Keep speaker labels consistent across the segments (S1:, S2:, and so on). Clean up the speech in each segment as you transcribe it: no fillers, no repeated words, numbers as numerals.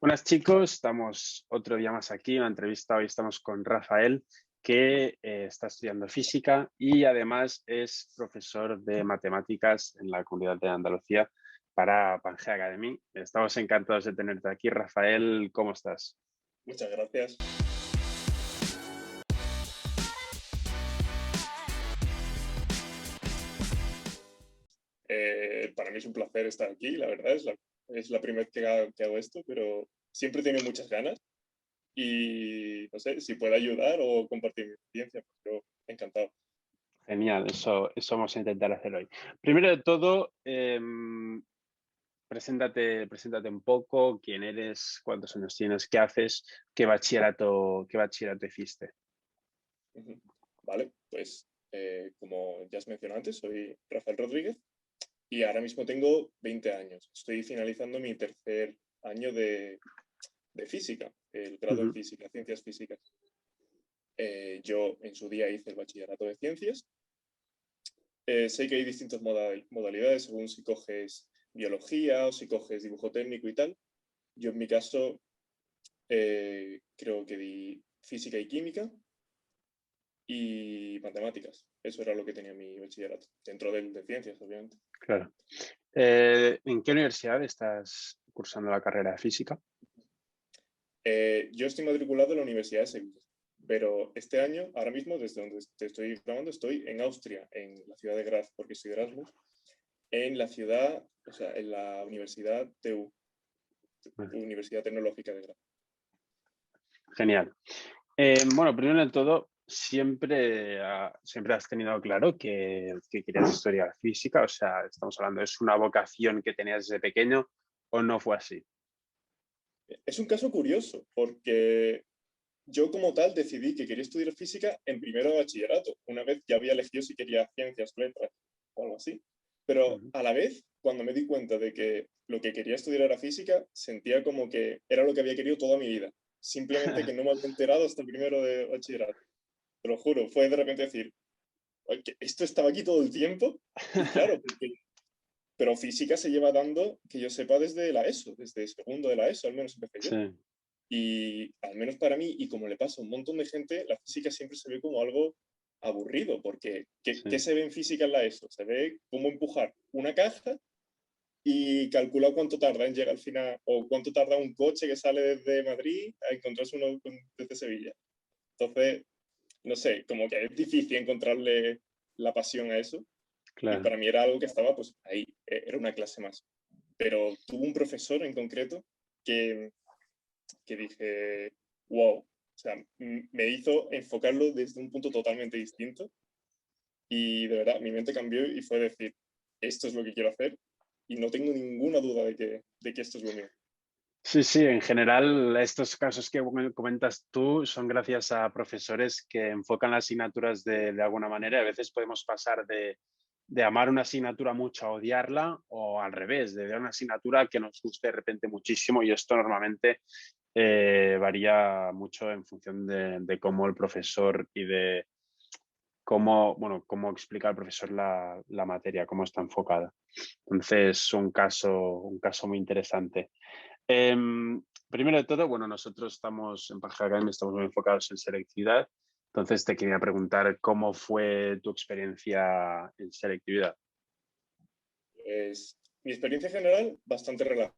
S1: Buenas chicos, estamos otro día más aquí, una entrevista. Hoy estamos con Rafael, que está estudiando física y además es profesor de matemáticas en la Comunidad de Andalucía para Pangea Academy. Estamos encantados de tenerte aquí. Rafael, ¿cómo estás?
S2: Muchas gracias. Para mí es un placer estar aquí, la verdad. Es la primera vez que hago esto, pero siempre he tenido muchas ganas y no sé si puedo ayudar o compartir mi experiencia, pues yo encantado.
S1: Genial, eso vamos a intentar hacer hoy. Primero de todo, preséntate un poco, quién eres, cuántos años tienes, qué haces, qué bachillerato hiciste.
S2: Ujú. Vale, pues como ya has mencionado antes, soy Rafael Rodríguez y ahora mismo tengo 20 años. Estoy finalizando mi tercer año de física, el grado en
S1: Ujú.
S2: física, ciencias físicas. Yo en su día hice el bachillerato de ciencias. Sé que hay distintas modalidades según si coges biología o si coges dibujo técnico y tal. Yo en mi caso creo que di física y química y matemáticas. Eso era lo que tenía mi bachillerato, dentro del de ciencias, obviamente.
S1: Claro. ¿En qué universidad estás cursando la carrera de física?
S2: Yo estoy matriculado en la Universidad de Sevilla, pero este año, ahora mismo, desde donde te estoy grabando, estoy en Austria, en la ciudad de Graz, porque soy de Erasmus, en la ciudad, o sea, en la Universidad TU,
S1: Vale,
S2: Universidad Tecnológica de Graz.
S1: genial. Bueno, primero de todo, siempre has tenido claro que querías estudiar física, o sea, estamos hablando, ¿es una vocación que tenías desde pequeño o no fue así?
S2: Es un caso curioso, porque yo como tal decidí que quería estudiar física en primero de bachillerato. Una vez ya había elegido si quería ciencias, letras o algo así. Pero
S1: Ujú.
S2: a la vez, cuando me di cuenta de que lo que quería estudiar era física, sentía como que era lo que había querido toda mi vida. Simplemente que no me había enterado hasta primero de bachillerato. Te lo juro, fue de repente decir, "Ay, que esto estaba aquí todo el tiempo". Y claro, pero física se lleva dando, que yo sepa, desde la ESO, desde segundo de la ESO, al menos empecé yo.
S1: Sí,
S2: Y al menos para mí, y como le pasa a un montón de gente, la física siempre se ve como algo aburrido, porque ¿qué
S1: sí.
S2: se ve en física en la ESO? Se ve cómo empujar una caja y calcular cuánto tarda en llegar al final, o cuánto tarda un coche que sale desde Madrid a encontrarse uno desde Sevilla. Entonces, no sé, como que es difícil encontrarle la pasión a eso, y
S1: Claro.
S2: para mí era algo que estaba pues ahí, era una clase más. Pero tuvo un profesor en concreto que dije, wow, o sea, me hizo enfocarlo desde un punto totalmente distinto y de verdad mi mente cambió y fue decir, esto es lo que quiero hacer y no tengo ninguna duda de que esto es lo mío.
S1: Sí, sí, en general estos casos que comentas tú son gracias a profesores que enfocan las asignaturas de alguna manera. A veces podemos pasar de amar una asignatura mucho a odiarla o al revés, de ver una asignatura que nos guste de repente muchísimo y esto normalmente varía mucho en función de cómo el profesor y de cómo explica el profesor la materia, cómo está enfocada. Entonces, un caso muy interesante. Primero de todo, bueno, nosotros estamos en Pangea Academy, estamos muy enfocados en selectividad. Entonces, te quería preguntar cómo fue tu experiencia en selectividad.
S2: Es, mi experiencia general, bastante relajada.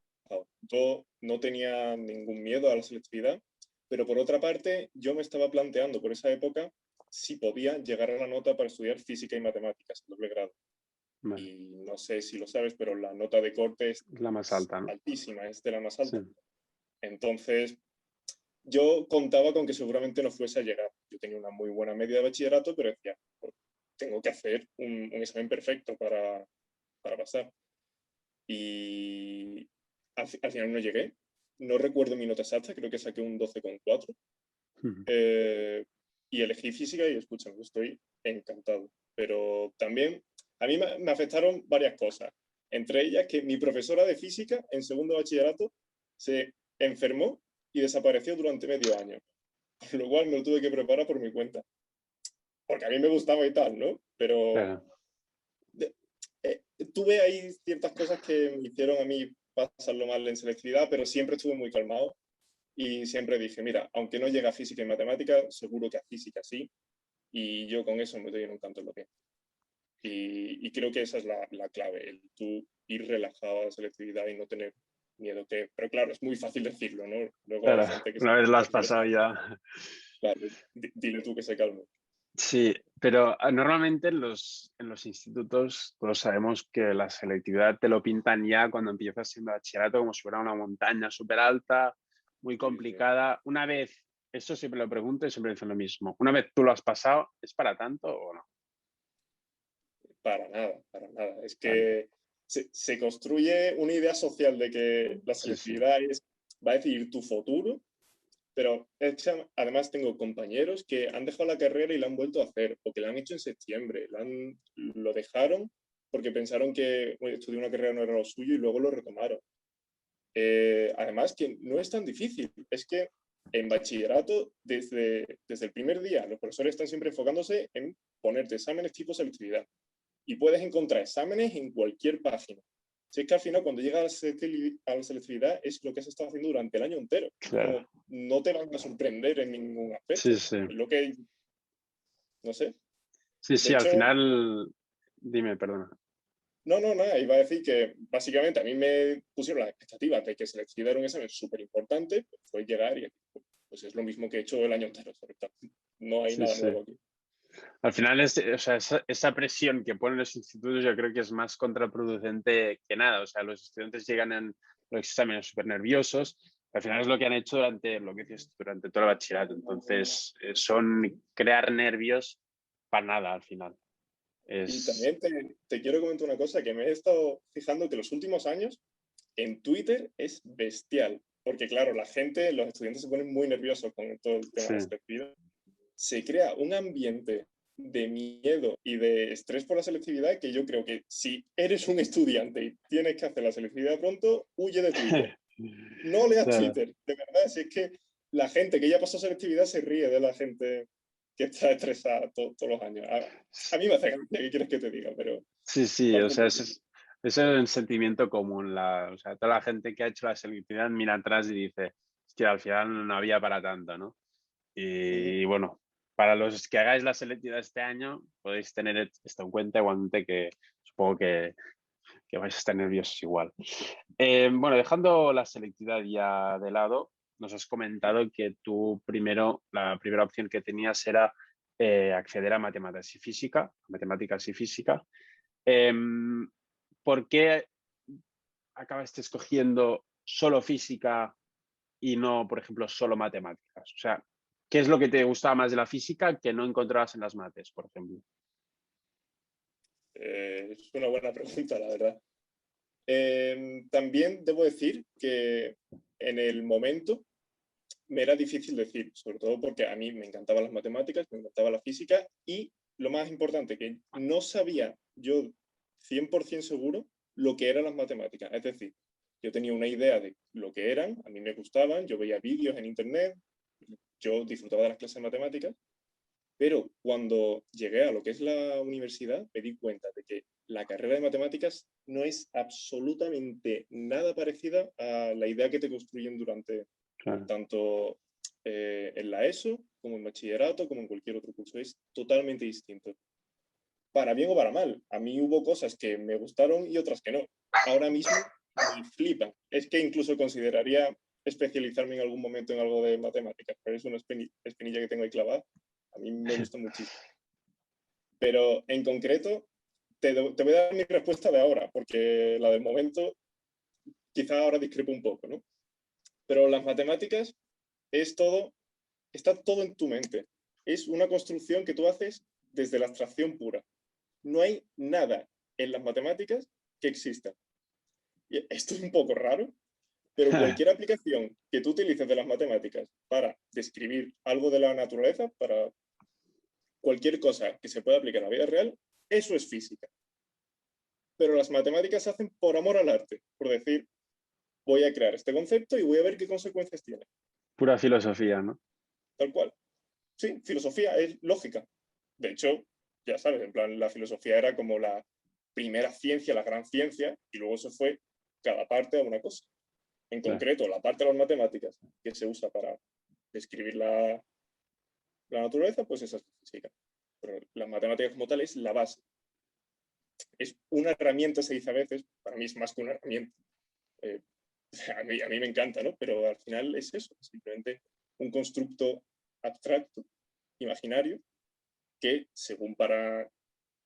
S2: Yo no tenía ningún miedo a la selectividad, pero por otra parte, yo me estaba planteando por esa época si podía llegar a la nota para estudiar física y matemáticas en doble grado.
S1: Vale,
S2: Y no sé si lo sabes, pero la nota de corte es
S1: la más alta, ¿no?
S2: altísima, es de la más
S1: Sí,
S2: alta. Entonces, yo contaba con que seguramente no fuese a llegar. Yo tenía una muy buena media de bachillerato, pero decía, "Pues, tengo que hacer un examen perfecto para pasar". Y al final no llegué. No recuerdo mi nota exacta, creo que saqué un 12,4.
S1: ujú,
S2: Eh, y elegí física y escúchame, estoy encantado. Pero también a mí me afectaron varias cosas. Entre ellas que mi profesora de física en segundo de bachillerato se enfermó y desapareció durante medio año. Por lo cual me lo tuve que preparar por mi cuenta. Porque a mí me gustaba y tal, ¿no? Pero
S1: claro,
S2: de- tuve ahí ciertas cosas que me hicieron a mí pasarlo mal en selectividad, pero siempre estuve muy calmado y siempre dije, mira, aunque no llegue a física y matemática, seguro que a física sí, y yo con eso me doy en un canto en los pies. Y creo que esa es la clave, el tú ir relajado a la selectividad y no tener miedo. Pero claro, es muy fácil decirlo, ¿no? Luego hay
S1: Claro,
S2: gente que se...
S1: una vez lo has pasado ya.
S2: Claro, dile tú que se calme.
S1: Sí, pero normalmente en los institutos todos sabemos que la selectividad te lo pintan ya cuando empiezas siendo bachillerato como si fuera una montaña súper alta, muy
S2: Sí, sí.
S1: complicada. Una vez, eso siempre lo pregunto y siempre dicen lo mismo. Una vez tú lo has pasado, ¿es para tanto o no?
S2: Para nada, para nada. Es
S1: Claro.
S2: que se construye una idea social de que la
S1: Sí, sí,
S2: selectividad va a decidir tu futuro, pero es que además tengo compañeros que han dejado la carrera y la han vuelto a hacer, o que la han hecho en septiembre, lo dejaron porque pensaron que bueno, estudiar una carrera no era lo suyo y luego lo retomaron. Además, que no es tan difícil, es que en bachillerato, desde el primer día, los profesores están siempre enfocándose en ponerte exámenes tipo selectividad y puedes encontrar exámenes en cualquier página. Si es que al final cuando llegas a la selectividad es lo que has estado haciendo durante el año entero.
S1: claro.
S2: Como no te van a sorprender en ningún
S1: Sí,
S2: aspecto.
S1: sí.
S2: Es lo que, no sé.
S1: Sí,
S2: De
S1: sí, al
S2: hecho,
S1: final, dime, perdona.
S2: no, no, nada, iba a decir que básicamente a mí me pusieron las expectativas de que selectividad era un examen súper importante, pues fue llegar y pues es lo mismo que he hecho el año entero. No hay
S1: Sí,
S2: nada
S1: sí.
S2: nuevo aquí.
S1: Al final, o sea, esa presión que ponen los institutos yo creo que es más contraproducente que nada. O sea, los estudiantes llegan en los exámenes súper nerviosos. Al final es lo que han hecho durante, lo que dices, durante todo el bachillerato. Entonces, son crear nervios para nada al final.
S2: Y
S1: Es,
S2: también te quiero comentar una cosa, que me he estado fijando que los últimos años en Twitter es bestial, porque claro, la gente, los estudiantes se ponen muy nerviosos con todo el tema
S1: sí,
S2: de la selectividad. Se crea un ambiente de miedo y de estrés por la selectividad que yo creo que si eres un estudiante y tienes que hacer la selectividad pronto, huye de Twitter. No leas
S1: claro.
S2: Twitter, de verdad, si es que la gente que ya pasó selectividad se ríe de la gente que está estresada todos los años. A mí me hace gracia, ¿qué quieres que te diga? Pero
S1: Sí, sí, o
S2: falta un
S1: sea,
S2: poquito.
S1: ese es un sentimiento común. O sea, toda la gente que ha hecho la selectividad mira atrás y dice, hostia, al final no había para tanto, ¿no?
S2: Ujú.
S1: Y bueno, para los que hagáis la selectividad este año, podéis tener esto en cuenta, igualmente que supongo que vais a estar nerviosos igual. Bueno, dejando la selectividad ya de lado, nos has comentado que tú primero, la primera opción que tenías era acceder a matemáticas y física. Em, ¿Por qué acabaste escogiendo solo física y no, por ejemplo, solo matemáticas? O sea, ¿qué es lo que te gustaba más de la física que no encontrabas en las mates, por ejemplo?
S2: Es una buena pregunta, la verdad. También debo decir que en el momento me era difícil decir, sobre todo porque a mí me encantaban las matemáticas, me encantaba la física y lo más importante, que no sabía yo 100% seguro lo que eran las matemáticas. Es decir, yo tenía una idea de lo que eran, a mí me gustaban, yo veía vídeos en internet, yo disfrutaba de las clases de matemáticas, pero cuando llegué a lo que es la universidad, me di cuenta de que la carrera de matemáticas no es absolutamente nada parecida a la idea que te construyen durante
S1: Claro.
S2: tanto en la ESO como en bachillerato, como en cualquier otro curso. Es totalmente distinto. Para bien o para mal. A mí hubo cosas que me gustaron y otras que no. Ahora mismo me flipan. Es que incluso consideraría especializarme en algún momento en algo de matemáticas, pero es una espinilla que tengo ahí clavada. A mí me gusta muchísimo. Pero en concreto, te voy a dar mi respuesta de ahora, porque la del momento quizá ahora discrepo un poco, ¿no? Pero las matemáticas es todo, está todo en tu mente. Es una construcción que tú haces desde la abstracción pura. No hay nada en las matemáticas que exista. Y esto es un poco raro, pero cualquier aplicación que tú utilices de las matemáticas para describir algo de la naturaleza, para cualquier cosa que se pueda aplicar a la vida real, eso es física. Pero las matemáticas se hacen por amor al arte, por decir, voy a crear este concepto y voy a ver qué consecuencias tiene.
S1: Pura filosofía, ¿no?
S2: Tal cual. Sí, filosofía es lógica. De hecho, ya sabes, en plan, la filosofía era como la primera ciencia, la gran ciencia, y luego se fue cada parte a una cosa. En
S1: Claro.
S2: concreto, la parte de las matemáticas que se usa para describir la naturaleza, pues esa es física. Pero las matemáticas como tal es la base. Es una herramienta, se dice a veces, para mí es más que una herramienta. Eh, a mí me encanta, ¿no? Pero al final es eso, simplemente un constructo abstracto, imaginario, que según para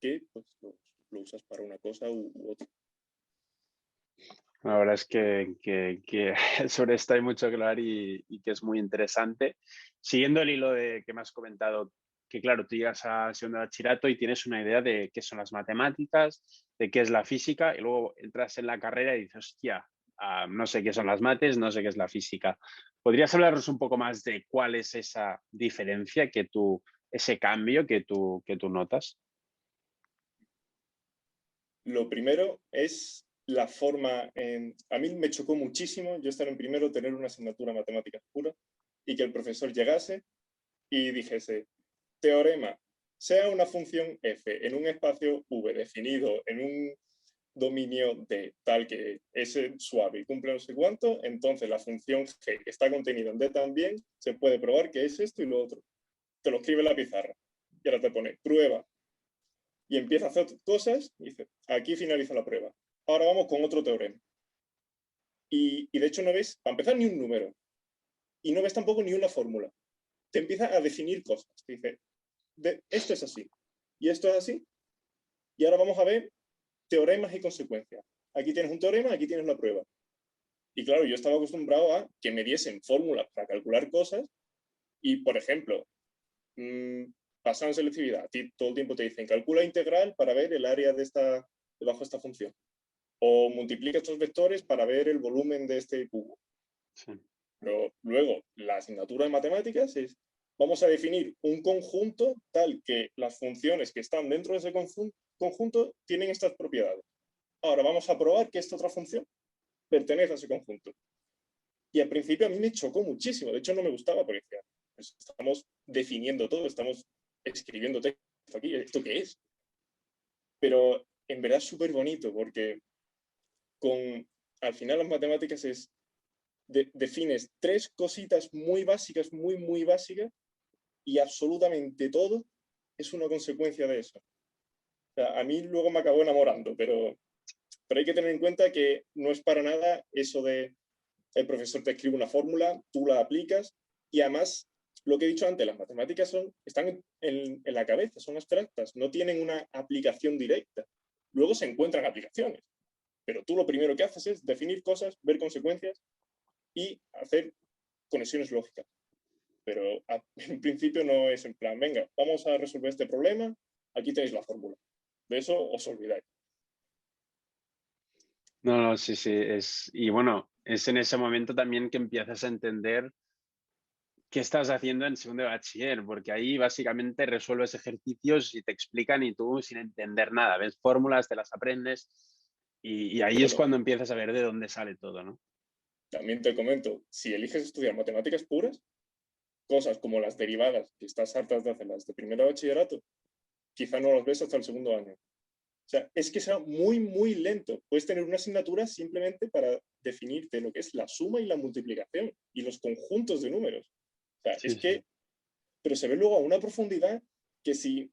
S2: qué, pues lo usas para una cosa u otra.
S1: La verdad es que sobre esto hay mucho que hablar y que es muy interesante. Siguiendo el hilo de que me has comentado, que claro, tú llegas a segundo de bachillerato y tienes una idea de qué son las matemáticas, de qué es la física, y luego entras en la carrera y dices, hostia, no sé qué son las mates, no sé qué es la física. ¿Podrías hablarnos un poco más de cuál es esa diferencia ese cambio que tú notas?
S2: Lo primero es la forma, a mí me chocó muchísimo yo estar en primero, tener una asignatura matemáticas pura y que el profesor llegase y dijese, teorema, sea una función f en un espacio v definido en un dominio de tal que es suave y cumple no sé cuánto, entonces la función g que está contenida en d también se puede probar que es esto y lo otro. Te lo escribe en la pizarra y ahora te pone prueba y empieza a hacer cosas y dice, aquí finaliza la prueba. Ahora vamos con otro teorema. Y de hecho no ves, para empezar, ni un número. Y no ves tampoco ni una fórmula. Te empieza a definir cosas. Te dice, esto es así. Y esto es así. Y ahora vamos a ver teoremas y consecuencias. Aquí tienes un teorema, aquí tienes la prueba. Y claro, yo estaba acostumbrado a que me diesen fórmulas para calcular cosas. Y, por ejemplo, basado en selectividad, a ti todo el tiempo te dicen, calcula integral para ver el área debajo de esta función. O multiplica estos vectores para ver el volumen de este cubo.
S1: Sí.
S2: Pero luego, la asignatura de matemáticas es, vamos a definir un conjunto tal que las funciones que están dentro de ese conjunto tienen estas propiedades. Ahora vamos a probar que esta otra función pertenece a ese conjunto. Y al principio a mí me chocó muchísimo, de hecho no me gustaba porque decía, pues estamos definiendo todo, estamos escribiendo texto aquí, ¿esto qué es? Pero en verdad es súper bonito porque al final las matemáticas es defines tres cositas muy básicas, muy, muy básicas, y absolutamente todo es una consecuencia de eso. O sea, a mí luego me acabó enamorando, pero hay que tener en cuenta que no es para nada eso de el profesor te escribe una fórmula, tú la aplicas, y además, lo que he dicho antes, las matemáticas están en la cabeza, son abstractas, no tienen una aplicación directa. Luego se encuentran aplicaciones, pero tú lo primero que haces es definir cosas, ver consecuencias y hacer conexiones lógicas. Pero en principio no es en plan, venga, vamos a resolver este problema, aquí tenéis la fórmula. De eso os olvidáis.
S1: No, no, sí, sí. Y bueno, es en ese momento también que empiezas a entender qué estás haciendo en segundo de bachiller, porque ahí básicamente resuelves ejercicios y te explican y tú sin entender nada, ves fórmulas, te las aprendes y ahí es
S2: Bueno,
S1: cuando empiezas a ver de dónde sale todo, ¿no?
S2: también te comento, si eliges estudiar matemáticas puras, cosas como las derivadas, que estás hartas de hacerlas de primero de bachillerato, quizá no las ves hasta el segundo año. O sea, es que sea muy, muy lento. Puedes tener una asignatura simplemente para definirte lo que es la suma y la multiplicación y los conjuntos de números. O sea, es
S1: Sí, sí.
S2: que, pero se ve luego a una profundidad que si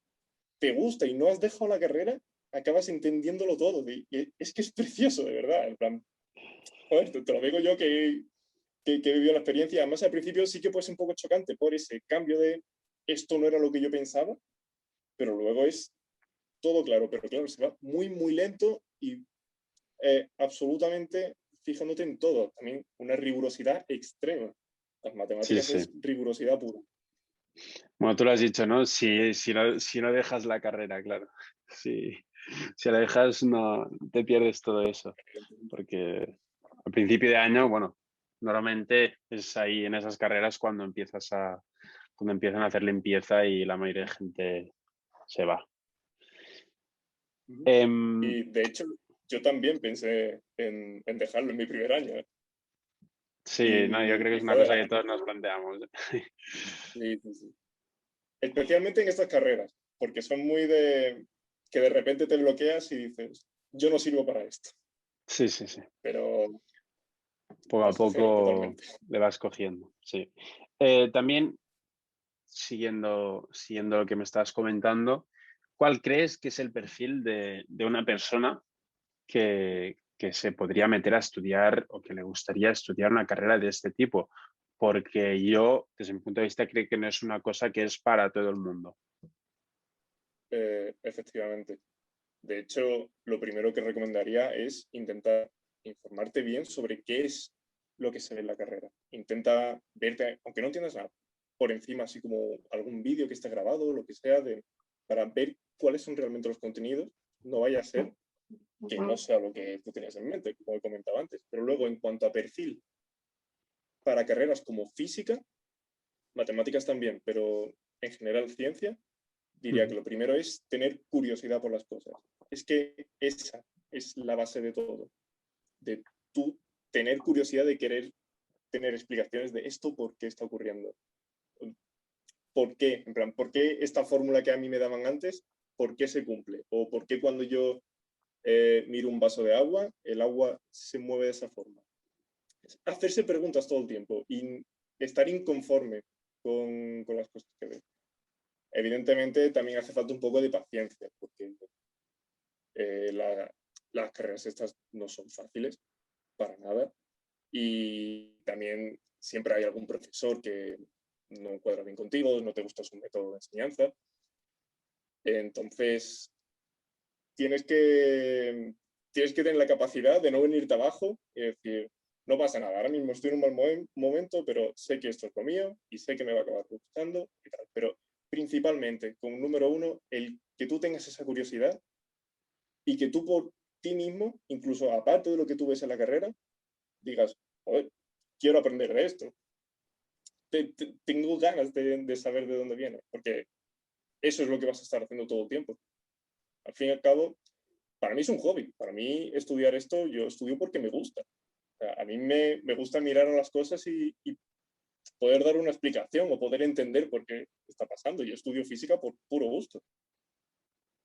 S2: te gusta y no has dejado la carrera, acabas entendiéndolo todo. Y es que es precioso, de verdad. En plan, joder, te lo digo yo que he vivido la experiencia. Además, al principio sí que puede ser un poco chocante por ese cambio de esto no era lo que yo pensaba, pero luego es todo claro. Pero claro, se va muy, muy lento y absolutamente fijándote en todo. También una rigurosidad extrema. Las
S1: Sí,
S2: matemáticas
S1: sí.
S2: es rigurosidad pura.
S1: Bueno, tú lo has dicho, ¿no? Si no dejas la carrera, claro. Si la dejas, no te pierdes todo eso. Porque al principio de año, bueno, normalmente es ahí en esas carreras cuando empiezan a hacer limpieza y la mayoría de gente se va. Em,
S2: Y de hecho, yo también pensé en dejarlo en mi primer año. ¿Eh?
S1: sí, no, yo creo que es una cosa
S2: Joder,
S1: que todos nos planteamos.
S2: sí, sí, sí. Especialmente en estas carreras, porque son muy de que de repente te bloqueas y dices, yo no sirvo para esto.
S1: Sí, sí, sí.
S2: pero
S1: Poco a
S2: vas cogiendo
S1: poco
S2: totalmente.
S1: le vas cogiendo, sí. También, siguiendo lo que me estás comentando, ¿cuál crees que es el perfil de una persona que se podría meter a estudiar o que le gustaría estudiar una carrera de este tipo? Porque yo, desde mi punto de vista, creo que no es una cosa que es para todo el mundo.
S2: Efectivamente. De hecho, lo primero que recomendaría es intentar informarte bien sobre qué es lo que se ve en la carrera. Intenta verte, aunque no entiendas nada, por encima, así como algún vídeo que esté grabado, lo que sea, para ver cuáles son realmente los contenidos. No vaya a ser que no sea lo que tú tenías en mente, como he comentado antes. Pero luego, en cuanto a perfil, para carreras como física, matemáticas también, pero en general ciencia, diría que
S1: Ujú.
S2: lo primero es tener curiosidad por las cosas. Es que esa es la base de todo, de tú tener curiosidad de querer tener explicaciones de esto, por qué está ocurriendo. ¿Por qué? En plan, ¿por qué esta fórmula que a mí me daban antes, por qué se cumple? ¿O por qué cuando yo miro un vaso de agua, el agua se mueve de esa forma? Hacerse preguntas todo el tiempo y estar inconforme con las cosas que ve. Evidentemente también hace falta un poco de paciencia, porque las carreras estas no son fáciles para nada y también siempre hay algún profesor que no encuadra bien contigo, no te gusta su método de enseñanza. Entonces, tienes que, tienes que tener la capacidad de no venirte abajo y decir, no pasa nada, ahora mismo estoy en un mal momento, pero sé que esto es lo mío y sé que me va a acabar gustando y tal. Pero principalmente, con número uno, el que tú tengas esa curiosidad y que tú por ti mismo, incluso aparte de lo que tú ves en la carrera, digas, joder, quiero aprender de esto. Tengo ganas de saber de dónde viene, porque eso es lo que vas a estar haciendo todo el tiempo. Al fin y al cabo, para mí es un hobby. Para mí estudiar esto, yo estudio porque me gusta. O sea, a mí me gusta mirar a las cosas y poder dar una explicación o poder entender por qué está pasando. Yo estudio física por puro gusto.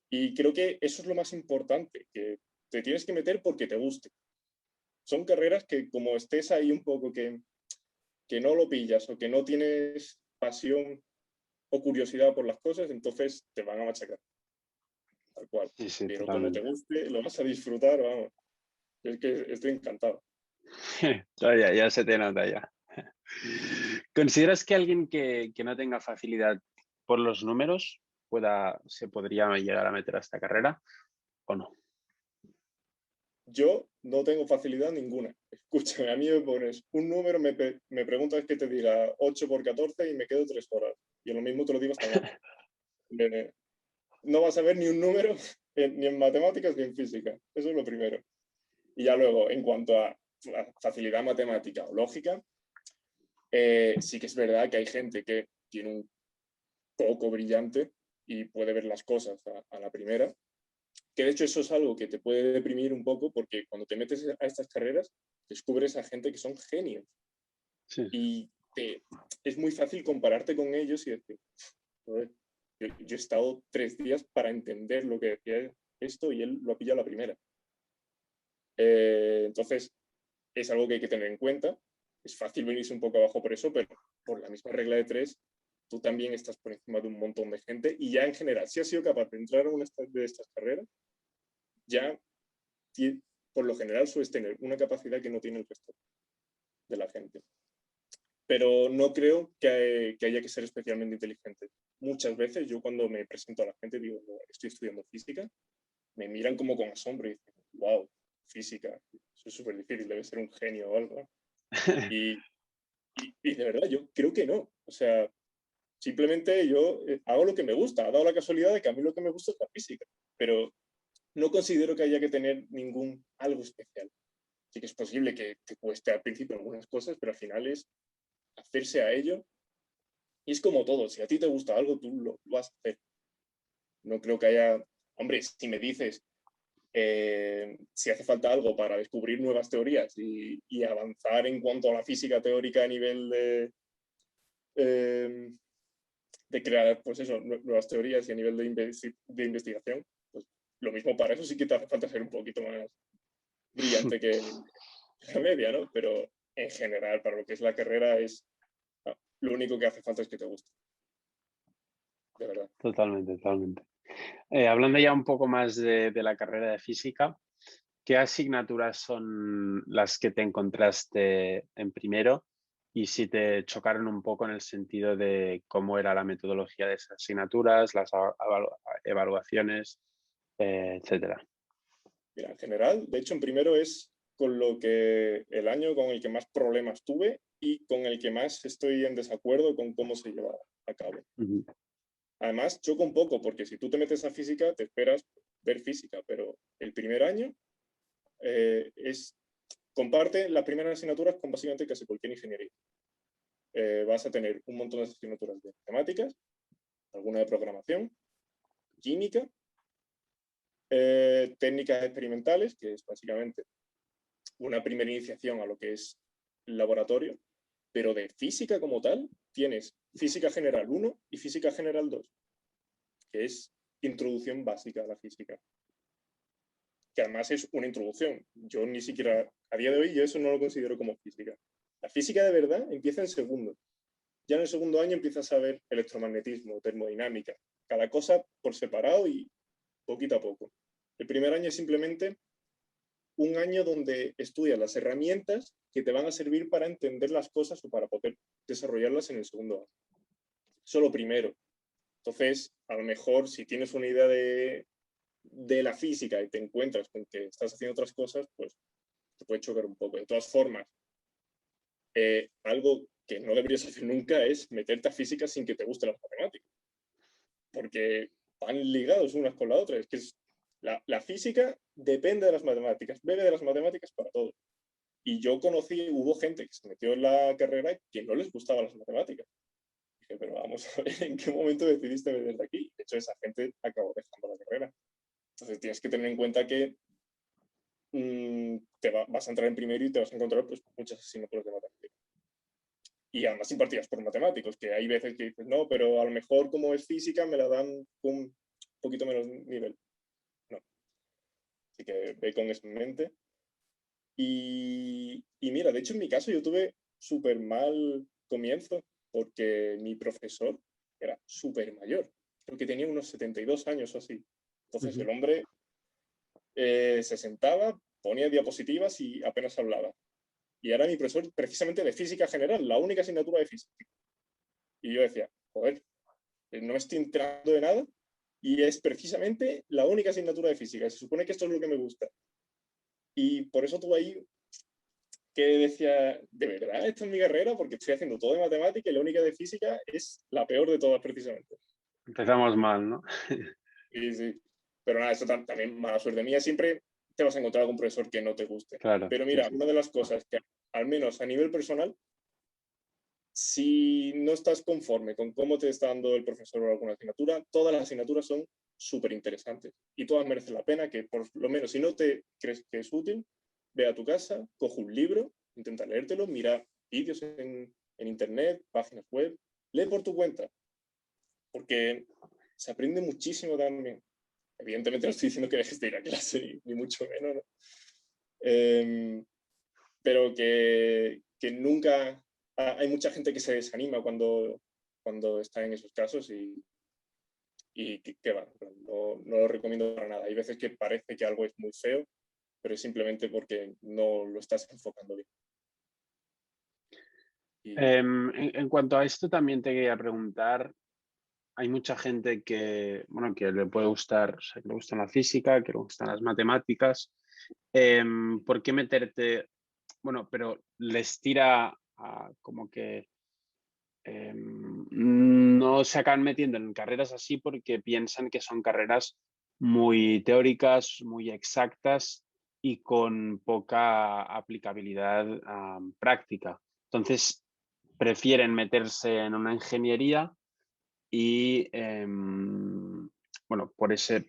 S2: Y creo que eso es lo más importante, que te tienes que meter porque te guste. Son carreras que como estés ahí un poco que no lo pillas o que no tienes pasión o curiosidad por las cosas, entonces te van a machacar, tal cual.
S1: Sí, sí,
S2: Pero como te
S1: totalmente.
S2: guste, lo vas a disfrutar, vamos. Es que estoy encantado.
S1: Ya, ya se te nota ya. ¿Consideras que alguien que no tenga facilidad por los números se podría llegar a meter a esta carrera o no?
S2: Yo no tengo facilidad ninguna. Escúchame, a mí me pones un número, me preguntas que te diga 8 por 14 y me quedo 3 horas. Y lo mismo te lo digo esta noche. Eh, no vas a ver ni un número ni en matemáticas ni en física. Eso es lo primero. Y ya luego, en cuanto a facilidad matemática o lógica, sí que es verdad que hay gente que tiene un poco brillante y puede ver las cosas a la primera, que de hecho eso es algo que te puede deprimir un poco porque cuando te metes a estas carreras descubres a gente que son genios
S1: Sí.
S2: y es muy fácil compararte con ellos y decir, joder, yo he estado 3 días para entender lo que decía esto y él lo ha pillado a la primera. Entonces, es algo que hay que tener en cuenta. Es fácil venirse un poco abajo por eso, pero por la misma regla de tres, tú también estás por encima de un montón de gente y ya en general, si has sido capaz de entrar a una de estas carreras, ya por lo general sueles tener una capacidad que no tiene el resto de la gente. Pero no creo que haya que ser especialmente inteligente. Muchas veces yo cuando me presento a la gente digo, no, estoy estudiando física, me miran como con asombro y dicen, wow, física, eso es súper difícil, debe ser un genio o algo. Y, y de verdad, yo creo que no. O sea, simplemente yo hago lo que me gusta. Ha dado la casualidad de que a mí lo que me gusta es la física, pero no considero que haya que tener ningún algo especial. Sí que es posible que te cueste al principio algunas cosas, pero al final es hacerse a ello. Y es como todo, si a ti te gusta algo, tú lo vas a hacer. No creo que haya, hombre, si me dices, si hace falta algo para descubrir nuevas teorías y avanzar en cuanto a la física teórica a nivel eh, de crear, pues eso, nuevas teorías y a nivel de investigación, pues lo mismo para eso sí que te hace falta ser un poquito más brillante que la media, ¿no? Pero en general, para lo que es la carrera, lo único que hace falta es que te guste, de verdad.
S1: Totalmente, totalmente. Hablando ya un poco más de la carrera de física, ¿qué asignaturas son las que te encontraste en primero? Y si te chocaron un poco en el sentido de cómo era la metodología de esas asignaturas, las evaluaciones, etcétera.
S2: Mira, en general, de hecho, en primero es con lo que el año con el que más problemas tuve y con el que más estoy en desacuerdo con cómo se lleva a cabo.
S1: Ujú.
S2: Además, choca un poco, porque si tú te metes a física, te esperas ver física, pero el primer año comparte las primeras asignaturas con básicamente casi cualquier ingeniería. Vas a tener un montón de asignaturas de matemáticas, alguna de programación, química, técnicas experimentales, que es básicamente una primera iniciación a lo que es laboratorio, pero de física como tal, tienes física general 1 y física general 2, que es introducción básica a la física, que además es una introducción. Yo ni siquiera, a día de hoy, yo eso no lo considero como física. La física de verdad empieza en segundo. Ya en el segundo año empiezas a ver electromagnetismo, termodinámica, cada cosa por separado y poquito a poco. El primer año es simplemente un año donde estudias las herramientas que te van a servir para entender las cosas o para poder desarrollarlas en el segundo año. Solo primero. Entonces, a lo mejor si tienes una idea de la física y te encuentras con que estás haciendo otras cosas, pues te puede chocar un poco. De todas formas, algo que no deberías hacer nunca es meterte a física sin que te gusten las matemáticas, porque van ligados unas con la otra. Es que la física depende de las matemáticas, bebe de las matemáticas para todo. Y yo hubo gente que se metió en la carrera que no les gustaban las matemáticas. Dije, pero vamos a ver, ¿en qué momento decidiste venir de aquí? De hecho, esa gente acabó dejando la carrera. Entonces tienes que tener en cuenta que vas a entrar en primero y te vas a encontrar pues, muchas asignaturas de matemáticas. Y además impartidas por matemáticos, que hay veces que dices, no, pero a lo mejor como es física me la dan un poquito menos nivel. No. Así que ve con eso en mente. Y mira, de hecho en mi caso yo tuve súper mal comienzo porque mi profesor era súper mayor, creo que tenía unos 72 años o así. Entonces el hombre se sentaba, ponía diapositivas y apenas hablaba. Y era mi profesor precisamente de física general, la única asignatura de física. Y yo decía, joder, no me estoy enterando de nada y es precisamente la única asignatura de física. Se supone que esto es lo que me gusta. Y por eso tuve ahí que decía, ¿de verdad esta es mi carrera? Porque estoy haciendo todo de matemática y la única de física es la peor de todas precisamente.
S1: Empezamos mal, ¿no?
S2: Y sí, pero nada, eso también mala suerte mía. Siempre te vas a encontrar algún profesor que no te guste.
S1: Claro,
S2: Pero
S1: sí,
S2: mira,
S1: sí.
S2: una de las cosas que, al menos a nivel personal, si no estás conforme con cómo te está dando el profesor o alguna asignatura, todas las asignaturas son súper interesantes y todas merecen la pena que, por lo menos, si no te crees que es útil, ve a tu casa, coge un libro, intenta leértelo, mira vídeos en internet, páginas web, lee por tu cuenta, porque se aprende muchísimo también. Evidentemente no estoy diciendo que dejes de ir a clase, ni mucho menos, ¿no? Pero que nunca... Hay mucha gente que se desanima cuando está en esos casos y que va, no lo recomiendo para nada. Hay veces que parece que algo es muy feo, pero es simplemente porque no lo estás enfocando bien. Y
S1: En cuanto a esto, también te quería preguntar, hay mucha gente bueno, que le puede gustar, o sea, que le gusta la física, que le gustan las matemáticas. ¿Por qué meterte? Bueno, pero les tira como que no se acaban metiendo en carreras así porque piensan que son carreras muy teóricas, muy exactas y con poca aplicabilidad práctica. Entonces, prefieren meterse en una ingeniería y, bueno, por ese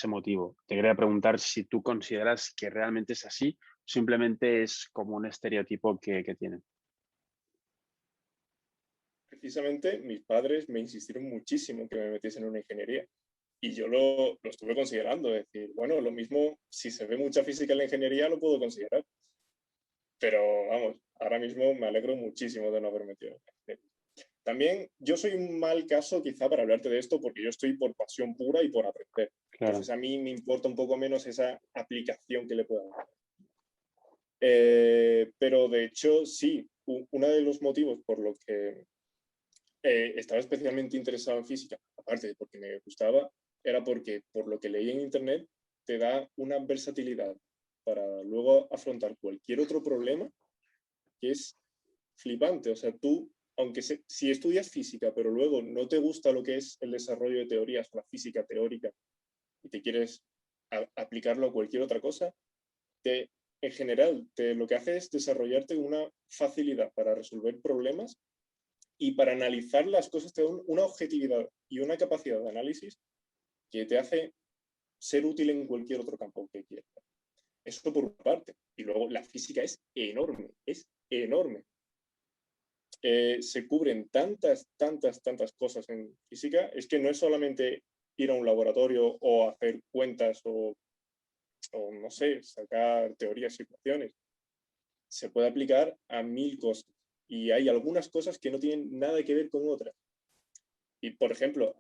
S1: motivo. Te quería preguntar si tú consideras que realmente es así, simplemente es como un estereotipo que tienen.
S2: precisamente mis padres me insistieron muchísimo que me metiese en una ingeniería. Y yo lo estuve considerando, es decir, bueno, lo mismo, si se ve mucha física en la ingeniería, lo puedo considerar. Pero vamos, ahora mismo me alegro muchísimo de no haber metido. También yo soy un mal caso quizá para hablarte de esto porque yo estoy por pasión pura y por aprender.
S1: Claro.
S2: Entonces a mí me importa un poco menos esa aplicación que le pueda dar. Pero de hecho, sí, uno de los motivos por los que estaba especialmente interesado en física, aparte de porque me gustaba, era porque por lo que leí en internet te da una versatilidad para luego afrontar cualquier otro problema que es flipante. O sea, tú, aunque si estudias física, pero luego no te gusta lo que es el desarrollo de teorías, la física teórica, y te quieres aplicarlo a cualquier otra cosa, en general lo que hace es desarrollarte una facilidad para resolver problemas y para analizar las cosas te da una objetividad y una capacidad de análisis que te hace ser útil en cualquier otro campo que quieras. Eso por una parte. Y luego la física es enorme, es enorme. Se cubren tantas cosas en física, es que no es solamente ir a un laboratorio o hacer cuentas o no sé, sacar teorías y ecuaciones. Se puede aplicar a 1000 cosas y hay algunas cosas que no tienen nada que ver con otras. Y, por ejemplo,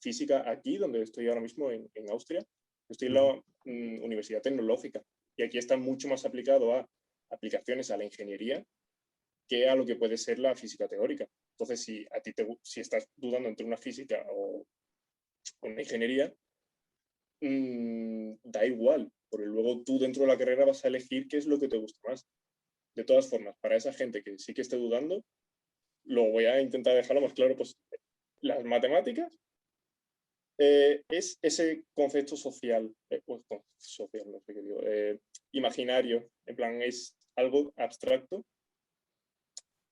S2: física aquí, donde estoy ahora mismo en Austria, estoy en la Universidad Tecnológica y aquí está mucho más aplicado a aplicaciones a la ingeniería que a lo que puede ser la física teórica. Entonces, si estás dudando entre una física o una ingeniería, da igual, porque luego tú dentro de la carrera vas a elegir qué es lo que te gusta más. De todas formas, para esa gente que sí que esté dudando, lo voy a intentar dejarlo más claro posible. Las matemáticas es ese concepto social, social, no sé qué digo, imaginario, en plan, es algo abstracto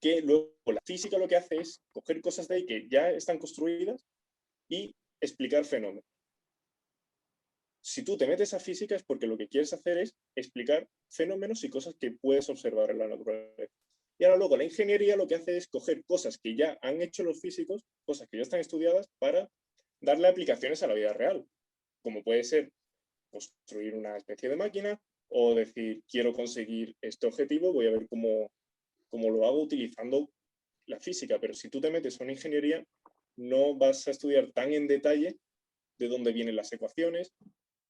S2: que luego la física lo que hace es coger cosas de ahí que ya están construidas y explicar fenómenos. Si tú te metes a física es porque lo que quieres hacer es explicar fenómenos y cosas que puedes observar en la naturaleza. Y ahora luego la ingeniería lo que hace es coger cosas que ya han hecho los físicos, cosas que ya están estudiadas, para darle aplicaciones a la vida real, como puede ser construir una especie de máquina o decir, quiero conseguir este objetivo, voy a ver cómo lo hago utilizando la física. Pero si tú te metes a una ingeniería, no vas a estudiar tan en detalle de dónde vienen las ecuaciones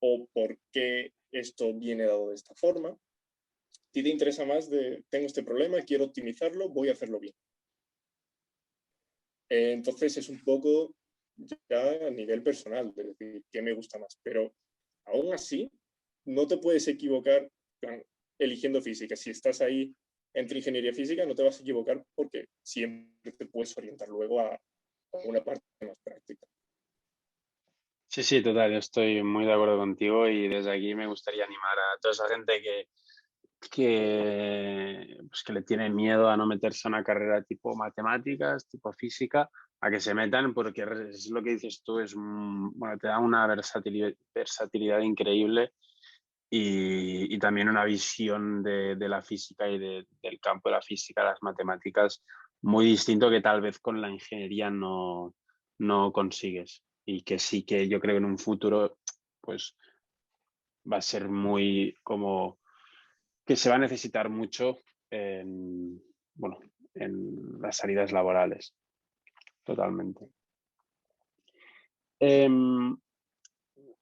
S2: o por qué esto viene dado de esta forma. A ti te interesa más de, tengo este problema, quiero optimizarlo, voy a hacerlo bien. Entonces es un poco ya a nivel personal, de decir, qué me gusta más. Pero aún así, no te puedes equivocar eligiendo física. Si estás ahí entre ingeniería física, no te vas a equivocar porque siempre te puedes orientar luego a una parte más práctica.
S1: Sí, sí, total, yo estoy muy de acuerdo contigo y desde aquí me gustaría animar a toda esa gente pues que le tiene miedo a no meterse a una carrera tipo matemáticas, tipo física, a que se metan porque es lo que dices tú, bueno, te da una versatilidad increíble y también una visión de la física y del campo de la física, las matemáticas, muy distinto que tal vez con la ingeniería no consigues. Y que sí que yo creo que en un futuro pues va a ser muy como que se va a necesitar mucho bueno, en las salidas laborales, totalmente.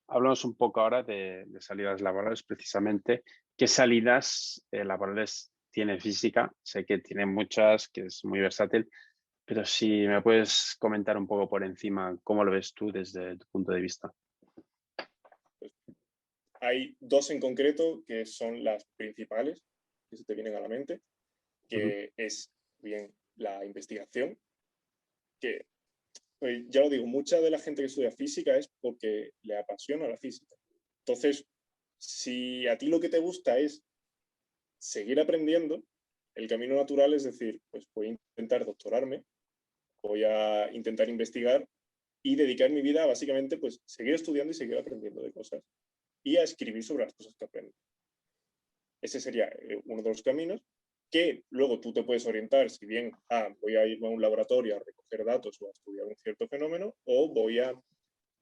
S1: Hablamos un poco ahora de salidas laborales, precisamente. ¿Qué salidas laborales tiene física? Sé que tiene muchas, que es muy versátil, pero si me puedes comentar un poco por encima, ¿cómo lo ves tú desde tu punto de vista?
S2: Pues hay dos en concreto que son las principales que se te vienen a la mente,
S1: Ujú.
S2: que es bien la investigación, que pues, ya lo digo, mucha de la gente que estudia física es porque le apasiona la física. Entonces, si a ti lo que te gusta es seguir aprendiendo, el camino natural es decir, pues voy a intentar doctorarme, voy a intentar investigar y dedicar mi vida a básicamente pues seguir estudiando y seguir aprendiendo de cosas y a escribir sobre las cosas que aprendo. Ese sería uno de los caminos que luego tú te puedes orientar si bien voy a ir a un laboratorio a recoger datos o a estudiar un cierto fenómeno o voy a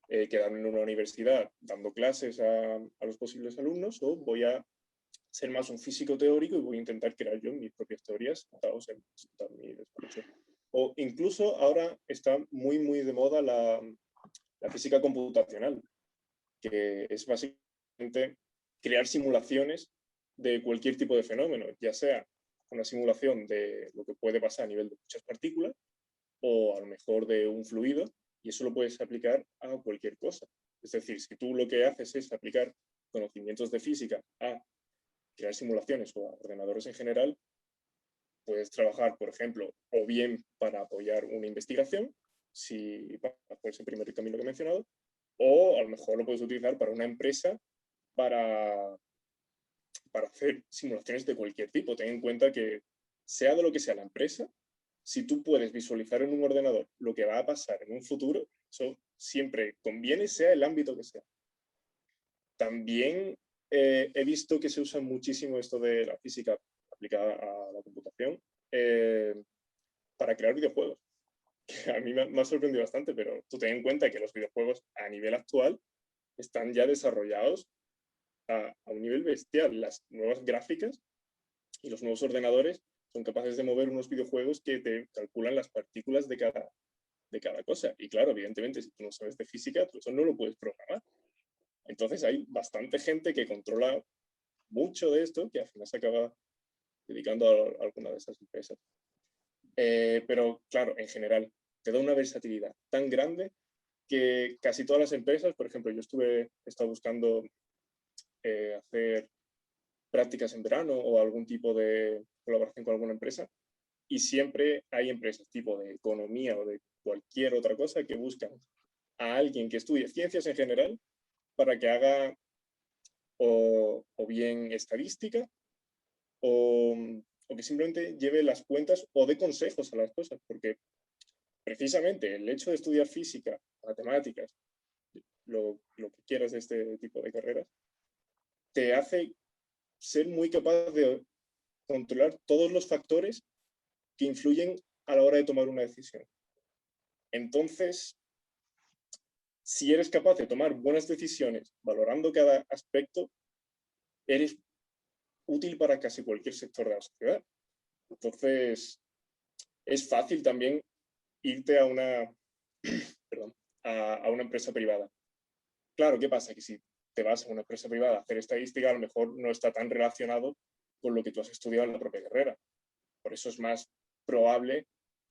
S2: quedarme en una universidad dando clases a los posibles alumnos, o voy a ser más un físico teórico y voy a intentar crear yo mis propias teorías basadas en mi despacho. O incluso ahora está muy, muy de moda la física computacional, que es básicamente crear simulaciones de cualquier tipo de fenómeno, ya sea una simulación de lo que puede pasar a nivel de muchas partículas o a lo mejor de un fluido, y eso lo puedes aplicar a cualquier cosa. Es decir, si tú lo que haces es aplicar conocimientos de física a crear simulaciones o a ordenadores en general, puedes trabajar, por ejemplo, o bien para apoyar una investigación, si por ese primer camino que he mencionado, o a lo mejor lo puedes utilizar para una empresa para, para hacer simulaciones de cualquier tipo. Ten en cuenta que sea de lo que sea la empresa, si tú puedes visualizar en un ordenador lo que va a pasar en un futuro, eso siempre conviene, sea el ámbito que sea. También he visto que se usa muchísimo esto de la física aplicada a la computación para crear videojuegos. Que a mí me ha sorprendido bastante, pero tú ten en cuenta que los videojuegos a nivel actual están ya desarrollados a un nivel bestial. Las nuevas gráficas y los nuevos ordenadores son capaces de mover unos videojuegos que te calculan las partículas de cada cosa. Y claro, evidentemente, si tú no sabes de física, tú eso no lo puedes programar. Entonces hay bastante gente que controla mucho de esto que al final se acaba dedicando a alguna de esas empresas. Pero claro, en general, te da una versatilidad tan grande que casi todas las empresas, por ejemplo, yo he estado buscando hacer prácticas en verano o algún tipo de colaboración con alguna empresa, y siempre hay empresas tipo de economía o de cualquier otra cosa que buscan a alguien que estudie ciencias en general para que haga o bien estadística o, o que simplemente lleve las cuentas o dé consejos a las cosas, porque precisamente el hecho de estudiar física, matemáticas, lo que quieras de este tipo de carreras, te hace ser muy capaz de controlar todos los factores que influyen a la hora de tomar una decisión. Entonces, si eres capaz de tomar buenas decisiones valorando cada aspecto, eres útil para casi cualquier sector de la sociedad. Entonces, es fácil también irte a una, perdón, a una empresa privada. Claro, ¿qué pasa? Que si te vas a una empresa privada a hacer estadística, a lo mejor no está tan relacionado con lo que tú has estudiado en la propia carrera. Por eso es más probable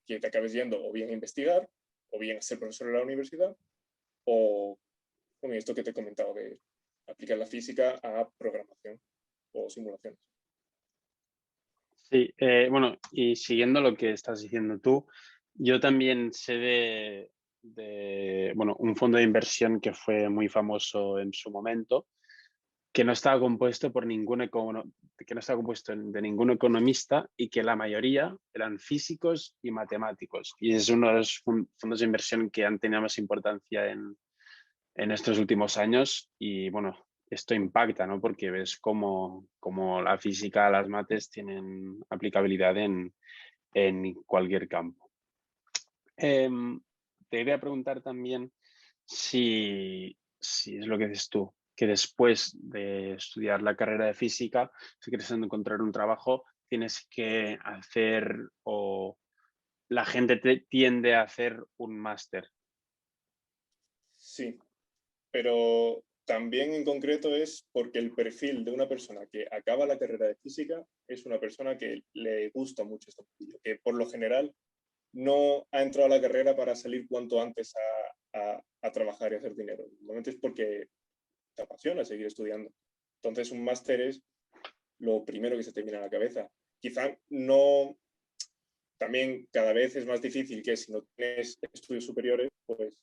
S2: que te acabes yendo o bien a investigar, o bien a ser profesor en la universidad, o con esto que te he comentado de aplicar la física a programación o simulaciones.
S1: Sí, bueno, y siguiendo lo que estás diciendo tú, yo también sé bueno, un fondo de inversión que fue muy famoso en su momento, que no estaba compuesto por que no estaba compuesto de ningún economista y que la mayoría eran físicos y matemáticos. Y es uno de los fondos de inversión que han tenido más importancia en estos últimos años y bueno, esto impacta, ¿no? Porque ves cómo la física, las mates tienen aplicabilidad en cualquier campo. Te voy a preguntar también si es lo que dices tú, que después de estudiar la carrera de física, si quieres encontrar un trabajo, tienes que hacer o la gente tiende a hacer un máster.
S2: Sí, pero también en concreto es porque el perfil de una persona que acaba la carrera de física es una persona que le gusta mucho este mundillo, que por lo general no ha entrado a la carrera para salir cuanto antes a trabajar y hacer dinero. Normalmente es porque te apasiona seguir estudiando. Entonces un máster es lo primero que se te viene a la cabeza. Quizá no, también cada vez es más difícil que si no tienes estudios superiores, pues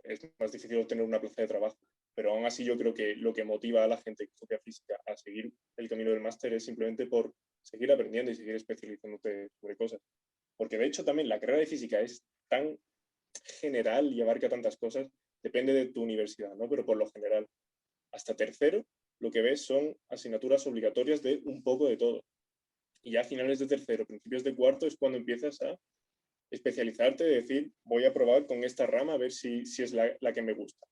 S2: es más difícil obtener una plaza de trabajo. Pero aún así yo creo que lo que motiva a la gente que estudia física a seguir el camino del máster es simplemente por seguir aprendiendo y seguir especializándote sobre cosas. Porque de hecho también la carrera de física es tan general y abarca tantas cosas, depende de tu universidad, ¿no? Pero por lo general, hasta tercero, lo que ves son asignaturas obligatorias de un poco de todo. Y ya a finales de tercero, principios de cuarto, es cuando empiezas a especializarte, de decir, voy a probar con esta rama a ver si es la que me gusta.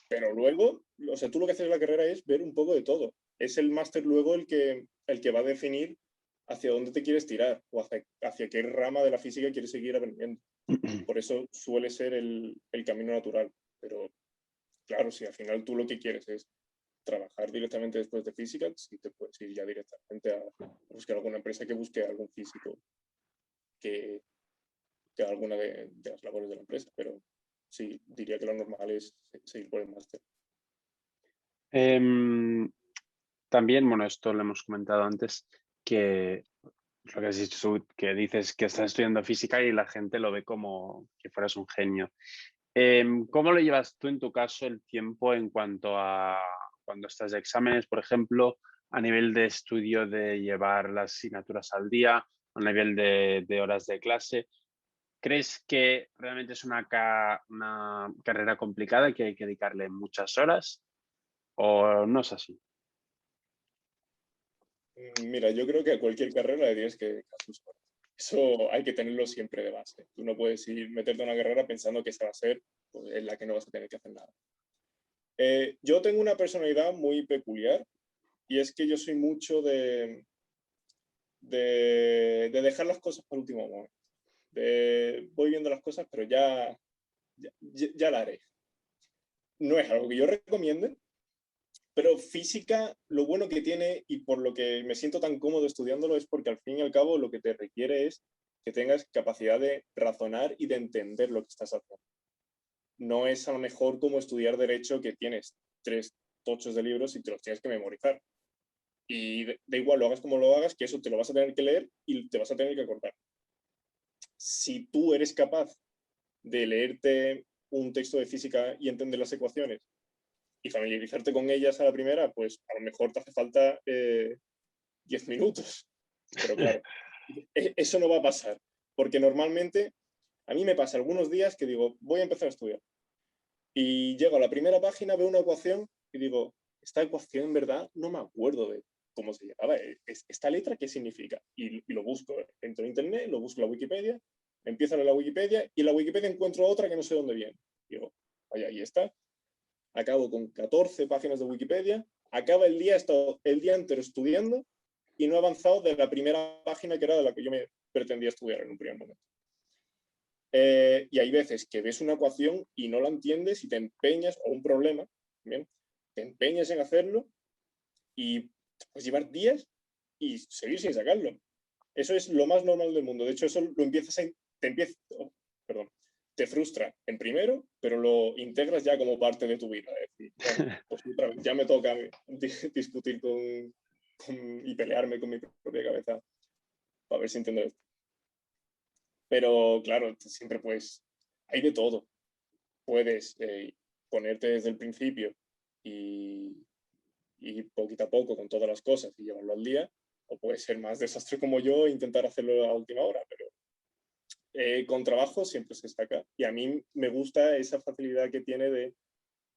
S2: Pero luego, o sea, tú lo que haces en la carrera es ver un poco de todo. Es el máster luego el que va a definir hacia dónde te quieres tirar o hacia qué rama de la física quieres seguir aprendiendo. Por eso suele ser el camino natural. Pero claro, si al final tú lo que quieres es trabajar directamente después de física, sí te puedes ir ya directamente a buscar alguna empresa que busque algún físico que haga alguna de las labores de la empresa. Pero sí, diría que lo normal es seguir por el máster.
S1: También, bueno, esto lo hemos comentado antes, que lo que has dicho tú, que dices que estás estudiando física y la gente lo ve como que fueras un genio. ¿Cómo lo llevas tú en tu caso el tiempo en cuanto a cuando estás de exámenes, por ejemplo, a nivel de estudio de llevar las asignaturas al día, a nivel de horas de clase? ¿Crees que realmente es una carrera complicada que hay que dedicarle muchas horas o no es así?
S2: Mira, yo creo que a cualquier carrera le tienes que dedicar sus horas. Eso hay que tenerlo siempre de base. Tú no puedes ir meterte en una carrera pensando que esa va a ser pues, en la que no vas a tener que hacer nada. Yo tengo una personalidad muy peculiar y es que yo soy mucho de dejar las cosas para el último momento. Voy viendo las cosas, pero ya la haré. No es algo que yo recomiende, pero física, lo bueno que tiene y por lo que me siento tan cómodo estudiándolo es porque al fin y al cabo lo que te requiere es que tengas capacidad de razonar y de entender lo que estás haciendo. No es a lo mejor como estudiar derecho que tienes 3 tochos de libros y te los tienes que memorizar. Y da igual, lo hagas como lo hagas, que eso te lo vas a tener que leer y te vas a tener que acordar. Si tú eres capaz de leerte un texto de física y entender las ecuaciones y familiarizarte con ellas a la primera, pues a lo mejor te hace falta 10 minutos. Pero claro, eso no va a pasar, porque normalmente a mí me pasa algunos días que digo, voy a empezar a estudiar. Y llego a la primera página, veo una ecuación y digo, esta ecuación en verdad no me acuerdo de cómo se llamaba. ¿Esta letra qué significa? Y lo busco, entro en internet, lo busco en la Wikipedia, empiezo a leer la Wikipedia y en la Wikipedia encuentro otra que no sé dónde viene. Digo, vaya, ahí está. Acabo con 14 páginas de Wikipedia, acaba el día, he estado el día entero estudiando y no he avanzado de la primera página que era de la que yo me pretendía estudiar en un primer momento. Y hay veces que ves una ecuación y no la entiendes y te empeñas, o un problema, ¿bien? Te empeñas en hacerlo y puedes llevar días y seguir sin sacarlo. Eso es lo más normal del mundo. De hecho, eso lo empiezas a, te empieza, oh, perdón, te frustra en primero, pero lo integras ya como parte de tu vida. Es decir, bueno, pues otra vez, ya me toca discutir y pelearme con mi propia cabeza para ver si entiendo esto. Pero claro, siempre pues hay de todo. Puedes ponerte desde el principio y, y poquito a poco con todas las cosas y llevarlo al día, o puedes ser más desastre como yo e intentar hacerlo a la última hora, pero con trabajo siempre se destaca. Y a mí me gusta esa facilidad que tiene de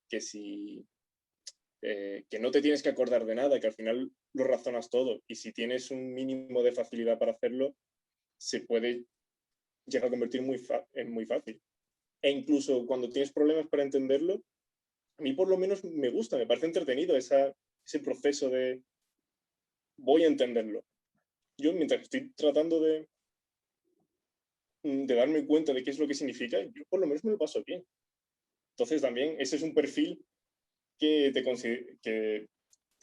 S2: que si que no te tienes que acordar de nada, que al final lo razonas todo. Y si tienes un mínimo de facilidad para hacerlo, se puede llegar a convertir en muy fácil. E incluso cuando tienes problemas para entenderlo, a mí por lo menos me gusta, me parece entretenido ese proceso de voy a entenderlo. Yo mientras estoy tratando de darme cuenta de qué es lo que significa, yo por lo menos me lo paso bien. Entonces también ese es un perfil que te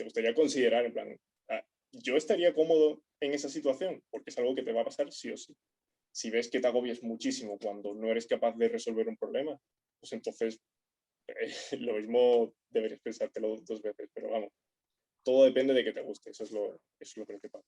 S2: gustaría considerar, en plan, yo estaría cómodo en esa situación, porque es algo que te va a pasar sí o sí. Si ves que te agobias muchísimo cuando no eres capaz de resolver un problema, pues entonces lo mismo deberías pensártelo 2 veces, pero vamos, todo depende de que te guste, eso es lo principal.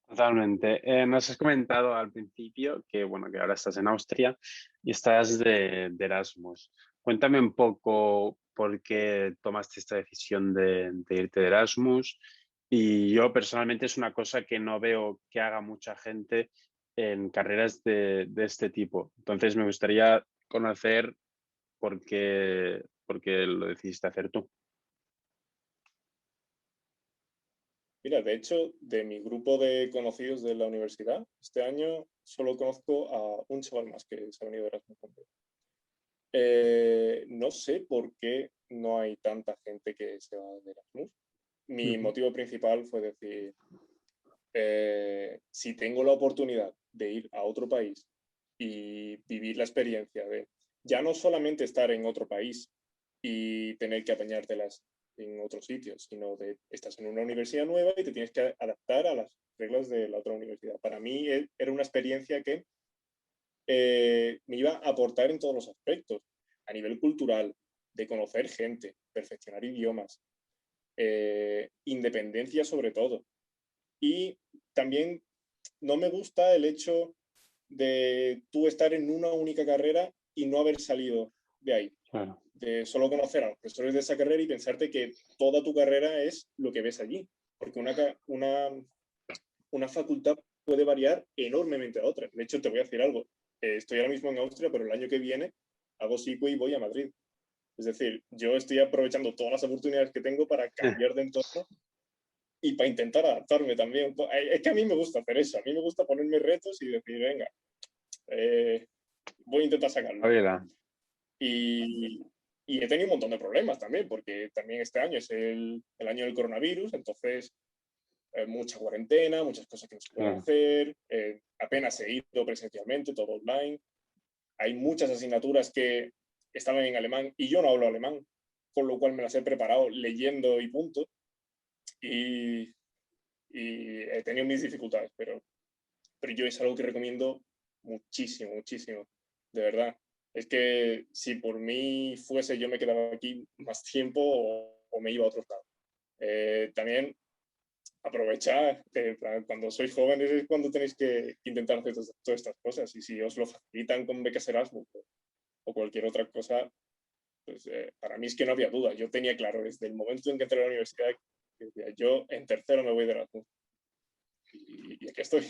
S1: Totalmente. Nos has comentado al principio que, bueno, que ahora estás en Austria y estás de Erasmus. Cuéntame un poco por qué tomaste esta decisión de irte de Erasmus. Y yo personalmente es una cosa que no veo que haga mucha gente en carreras de este tipo. Entonces me gustaría conocer por qué lo decidiste hacer tú.
S2: Mira, de hecho, de mi grupo de conocidos de la universidad, este año solo conozco a un chaval más que se ha venido de Erasmus conmigo. No sé por qué no hay tanta gente que se va de Erasmus. Mi motivo principal fue decir, si tengo la oportunidad de ir a otro país y vivir la experiencia de ya no solamente estar en otro país y tener que apañártelas en otro sitio, sino de estás en una universidad nueva y te tienes que adaptar a las reglas de la otra universidad. Para mí era una experiencia que me iba a aportar en todos los aspectos, a nivel cultural, de conocer gente, perfeccionar idiomas, independencia sobre todo. Y también no me gusta el hecho de tú estar en una única carrera y no haber salido de ahí.
S1: Claro.
S2: De solo conocer a los profesores de esa carrera y pensarte que toda tu carrera es lo que ves allí. Porque una facultad puede variar enormemente a otra. De hecho, te voy a decir algo. Estoy ahora mismo en Austria, pero el año que viene hago psico y voy a Madrid. Es decir, yo estoy aprovechando todas las oportunidades que tengo para cambiar de entorno y para intentar adaptarme también. Es que a mí me gusta hacer eso. A mí me gusta ponerme retos y decir, venga, voy a intentar sacarlo. Y he tenido un montón de problemas también, porque también este año es el año del coronavirus, entonces mucha cuarentena, muchas cosas que no se pueden hacer, apenas he ido presencialmente, todo online. Hay muchas asignaturas que estaban en alemán y yo no hablo alemán, con lo cual me las he preparado leyendo y punto. Y he tenido mis dificultades, pero yo es algo que recomiendo muchísimo, muchísimo, de verdad. Es que si por mí fuese, yo me quedaba aquí más tiempo o me iba a otro lado. También aprovechar, cuando sois jóvenes es cuando tenéis que intentar hacer todas estas cosas, y si os lo facilitan con becas Erasmus o cualquier otra cosa, pues para mí es que no había duda. Yo tenía claro desde el momento en que entré a la universidad que decía, yo en tercero me voy de Erasmus. Y aquí estoy.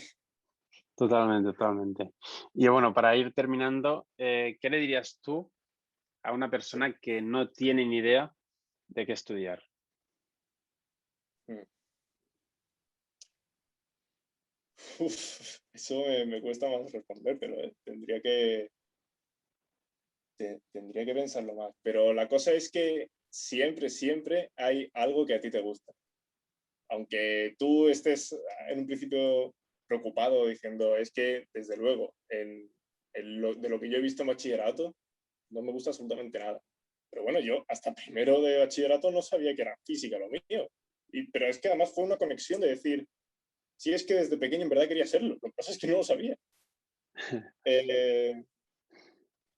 S1: Totalmente, totalmente. Y bueno, para ir terminando, ¿qué le dirías tú a una persona que no tiene ni idea de qué estudiar?
S2: Eso me cuesta más responder, pero tendría que pensarlo más. Pero la cosa es que siempre, siempre hay algo que a ti te gusta. Aunque tú estés en un principio preocupado diciendo, es que desde luego, de lo que yo he visto en bachillerato, no me gusta absolutamente nada. Pero bueno, yo hasta primero de bachillerato no sabía que era física lo mío. Pero es que además fue una conexión de decir, sí, es que desde pequeño en verdad quería hacerlo, lo que pasa es que no lo sabía.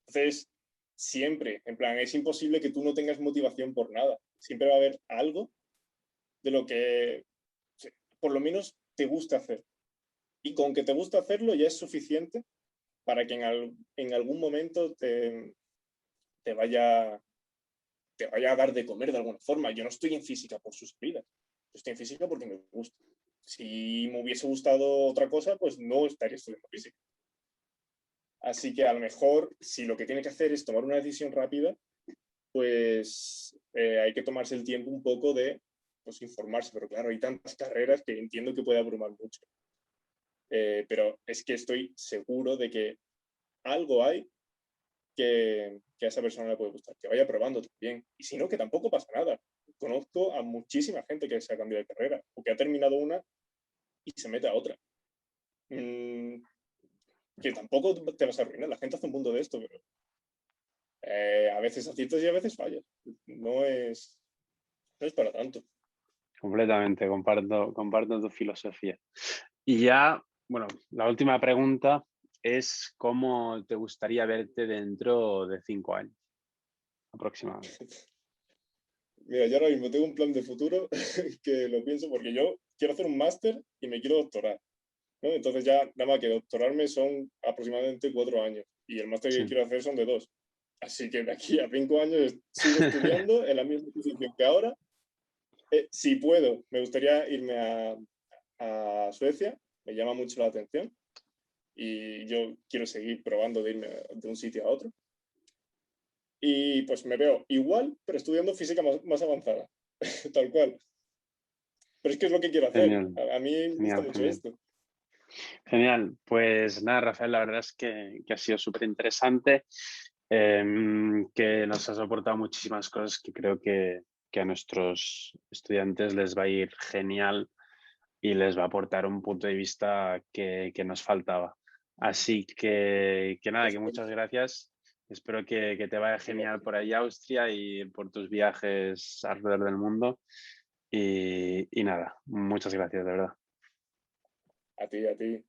S2: Entonces, siempre, en plan, es imposible que tú no tengas motivación por nada. Siempre va a haber algo de lo que, por lo menos, te gusta hacer. Y con que te gusta hacerlo ya es suficiente para que en algún momento te vaya a dar de comer de alguna forma. Yo no estoy en física por sus vidas. Yo estoy en física porque me gusta. Si me hubiese gustado otra cosa, pues no estaría estudiando física. Así que a lo mejor, si lo que tiene que hacer es tomar una decisión rápida, pues hay que tomarse el tiempo un poco de pues, informarse. Pero claro, hay tantas carreras que entiendo que puede abrumar mucho. Pero es que estoy seguro de que algo hay que a esa persona le puede gustar, que vaya probando también. Y si no, que tampoco pasa nada. Conozco a muchísima gente que se ha cambiado de carrera o que ha terminado una y se mete a otra. Que tampoco te vas a arruinar. La gente hace un mundo de esto, pero a veces aciertas y a veces fallas. No es para tanto.
S1: Completamente, comparto tu filosofía. Y ya, bueno, la última pregunta es ¿cómo te gustaría verte dentro de 5 años aproximadamente?
S2: Mira, yo ahora mismo tengo un plan de futuro que lo pienso porque yo quiero hacer un máster y me quiero doctorar, ¿no? Entonces ya nada más que doctorarme son aproximadamente 4 años y el máster que
S1: Sí.
S2: quiero hacer son de 2. Así que de aquí a 5 años sigo estudiando en la misma posición que ahora. Si puedo, me gustaría irme a Suecia, me llama mucho la atención y yo quiero seguir probando de irme de un sitio a otro. Y pues me veo igual, pero estudiando física más avanzada, tal cual. Pero es que es lo que quiero hacer.
S1: Genial,
S2: A mí me gusta
S1: genial,
S2: mucho
S1: genial.
S2: esto.
S1: Genial. Pues nada, Rafael, la verdad es que ha sido súper interesante, que nos has aportado muchísimas cosas que creo que a nuestros estudiantes les va a ir genial y les va a aportar un punto de vista que nos faltaba. Así que nada, que muchas gracias. Espero que te vaya genial por ahí, Austria, y por tus viajes alrededor del mundo. Y nada, muchas gracias, de verdad.
S2: A ti, a ti.